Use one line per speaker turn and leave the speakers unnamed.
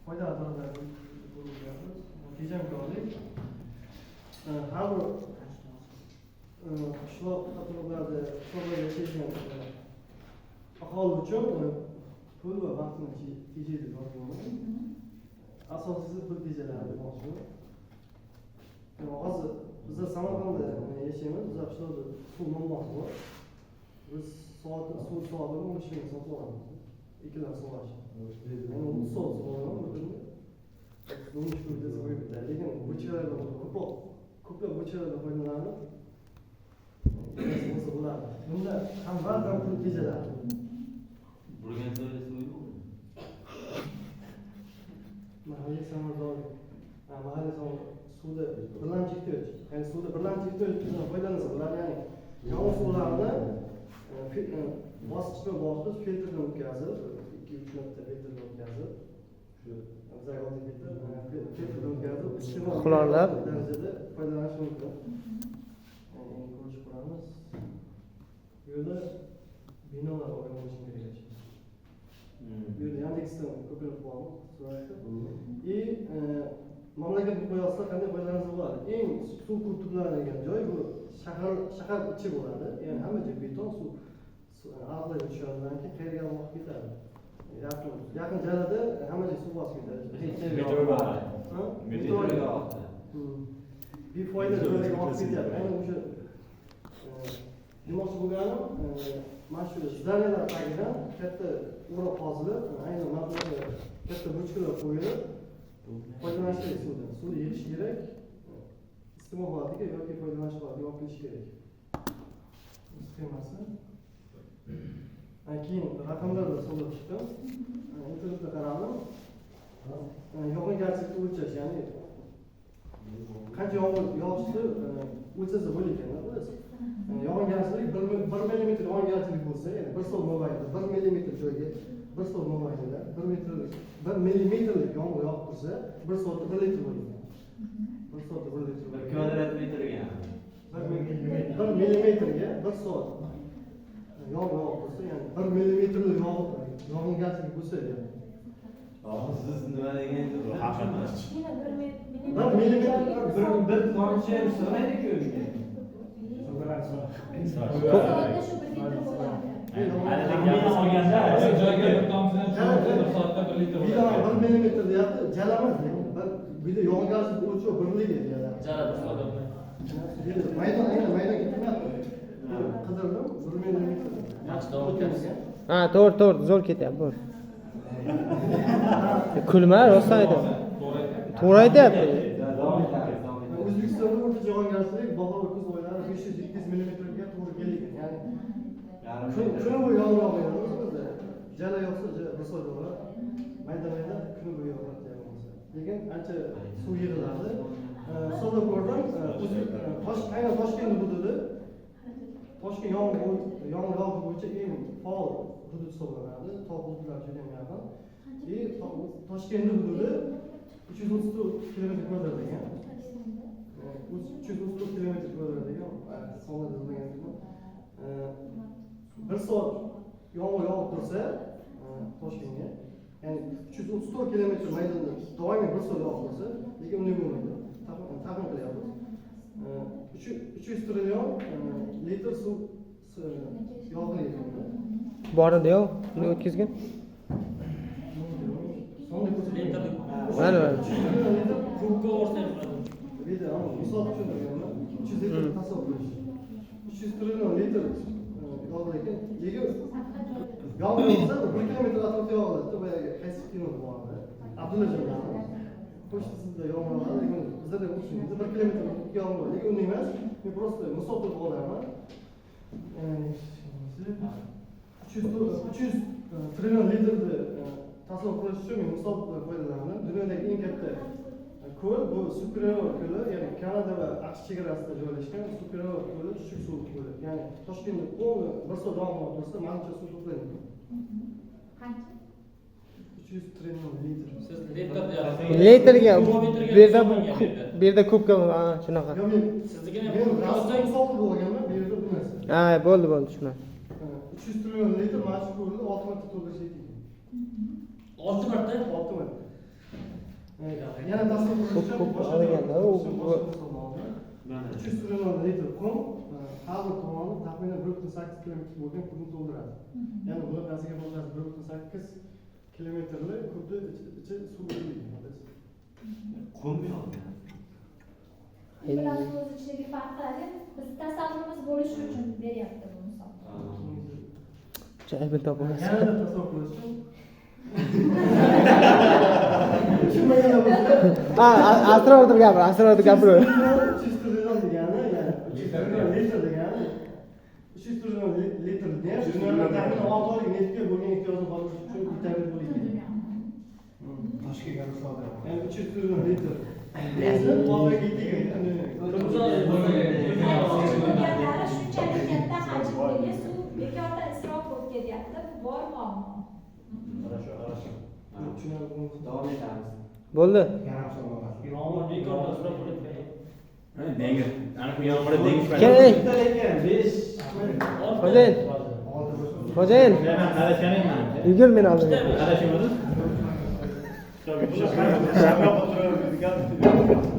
foyda atroflarini ko'ryapmiz. Tejamkorlik har bir qishloq atroflarida yashaydigan aholi uchun pul va vaqtni tejaydi. Asosiysi pul tejaladi demoqchi. Hozir biz Samarqandda yashaymiz. Biz qishloqda suv manbasi bor. Biz soatini 15 ming sotib olamiz. 2 dan sug'orish. Yani 30 soat sug'oramiz. Bunun şurada soyup biter. Lekin bıçalardan ko'plab bıçalardan foydalanib nasıl bo'ladi. Bunda ham vaqt ham pul tejaladi.
Burgan joyda suv yo'q.
Mahalliy samarqand, mahalliy suvda birlamchi ehtiyoj. Yani suvda birlamchi ehtiyojdan foydalansa bo'ladi. Yani yomg'ir suvlarini bosqichma-bosqich filtrdan o'tkazib, 2-3 marta filtrdan o'tkazib,
Xulolab
darajada foydalanish mumkin. Ko'rib ko'ramiz. Bu yerda binolar o'rganish kerak. Bu yerda Yandexdan ko'pincha qo'yamiz, so'rashdi. Mamlakat miqyosida qanday foydalansa bo'ladi? Eng suv ko'p to'planadigan joy bu shahar ichi bo'ladi. Ya'ni hamma joy beton, suv ag'darib tushadidan keyin qayerga olib ketadi. Yaqin joylarda hamma joy suv bosib ketadi. Meteorga befoyda joylarga olib ketyapti. Aynan o'sha demoqchi bo'lganim, mana shu zdaniyalar tagidan katta o'roq qozilib, aynan mablag' katta bochkalar qo'yilib, foydalanish kerak suvdan. Suvni yig'ish kerak, iste'mol holatiga yoki foydalanish holatiga olib kelish kerak. Sxemasi. Keyin raqamlarni solib chiqdim. Internetda qaradim. Yog'ingarchilikni o'lchash, ya'ni qancha yomg'ir yog'ishi o'lchasa bo'lar ekan. Yog'ingarchilik 1 mm yog'ingarchilik bo'lsa, ya'ni 1 soat mobaynida 1 mm joyga 1 soat mobaynida 1 mm yomg'ir yog'ib tursa, 1 soatda 1 litr bo'ladi. 1 soatda 1 litr.
1 kvadrat metrga.
1 millimetrga 1 soat yog'ib tursa, ya'ni 1 millimetrli yog'ingarchilik bo'lsa, ya'ni
siz nima deganingiz haqiqat.
1 millimetr
bir qoncha so'raydi-ku.
Soatda shu 1 litr bo'ladi.
Olganda joyga bir tomchidan bir soatda 1 litr bo'ladi.
1 millimetr deyapti, jalamas. Bir de yog'ingarchilik o'lchov birligi deyapti.
Jala bo'ladi.
Maydon ketmayapti. Qidirdim, 1 millimetr.
Yaxshi davom etamiz.
Ha, to'g'ri, zo'r ketyapti, bo'l. Kulma, rosa aytdi. To'g'ri aytyapti.
O'zbekistonda o'rtacha yog'ingarchilik bahor va kuz oylari 500-700 millimetrga to'g'ri kelgan. Ya'ni kuni bo'yi yomg'ir yog'adi. Jala yog'sa, bir soat bo'ladi. Mayda kuni bo'yi yog'adi. Lekin ancha suv yig'iladi. Hisoblab ko'rdim, aynan Toshkent hududi Toshkent yomg'ir yog'ish bo'yicha eng faol hudud hisoblanadi. Tog' hududlar juda ham yaqin. Toshkent hududi 334 km² degan. 334 km² degan sonda yozilgan. 1 soat yomg'ir yog'ib tursa, Toshkentga, ya'ni 334 km maydonda doimiy 1 soat yog'ib tursa, lekin unday bo'lmaydi. Taxmin qilyapmiz. 300 trillion litr suv yog'iladi.
Bor edi-ku, uni o'tkazgan. Mana.
Kubga o'rtanib
Video, misol tushuntirganman. 300 litr tasavvur qilish. 300 trillion litr yog'iladi ekan. Lekin yomg'ir yog'sa 1 kilometr atrofda yog'iladi. Boyagi qaysi kinoda boradi? Abdullajondan. Qo'shnisida yomg'ir yog'adi, lekin bizda o'xshaydi. 1 kilometr yomg'ir, lekin unday emas. Men просто misol qilib olaman. 300 trillion litrni tasavvur qilish uchun men misol foydalanaman. Dunyodagi eng katta ko'l bu Superior ko'li, ya'ni Kanada va AQSh chegarasida joylashgan Superior ko'li, chuchuk suv ko'li. Ya'ni Toshkentda qo'lni 1 soat yomg'ir bo'lsa, mancha suv to'playdi.
Qancha?
300 trillion litr.
siz litr deyapsiz.
Litrga bu yerda kubga shunaqa.
Yo, men
Sizniki
rasmga misol qilib olganman, bu yerda bu narsa.
Ha, bo'ldi, tushundim.
300 trillion litr mana shu ko'lni 6 marta to'ldirish kerak.
6 marta?
6 marta. Yana dastur
Ko'p olganda u
320 litr qum har bir tomoni taxminan 1.8 km bo'lgan qumni to'ldiradi. Ya'ni bular basiga bo'lgan 1.8 kilometrli qumni ichi suv bo'ladi.
Qum yo'q.
Bilan so'z ichidagi farqlari biz tasavvurimiz bo'lishi uchun beryapti bu misol.
Aybini topamiz.
Yanada tasavvur qilish uchun tushunmagan bo'lsa
Astronomda gapir, astronomda gapir.
300 trillion degani, ya'ni 300 trillion litr degani 300 trillion litr degani dunyoda taxminan 6 oylik neftga bo'lgan ehtiyojni qondirish uchun yetarli bo'lgan.
Toshkentga misol beraman.
Yani 300 trillion litr. Benzin oldinga
Bo'lganlari shunchalik katta hajmdagi suv bekorda isrof bo'lib ketyapti. Bu bor muammo.
Davom etamiz.
Bo'ldi.
Yarim soat bo'ladi.
Yomg'ir bekorda isrof bo'lib
Dengiz. Ana bu yomg'irda dengiz paydo.
Keling.
Bitta lekin 5.
Xo'jayin. Xo'jayin.
Qarashamayman.
Yugur meni oldimga.
Qarashamadingiz?
Shaka o'tirib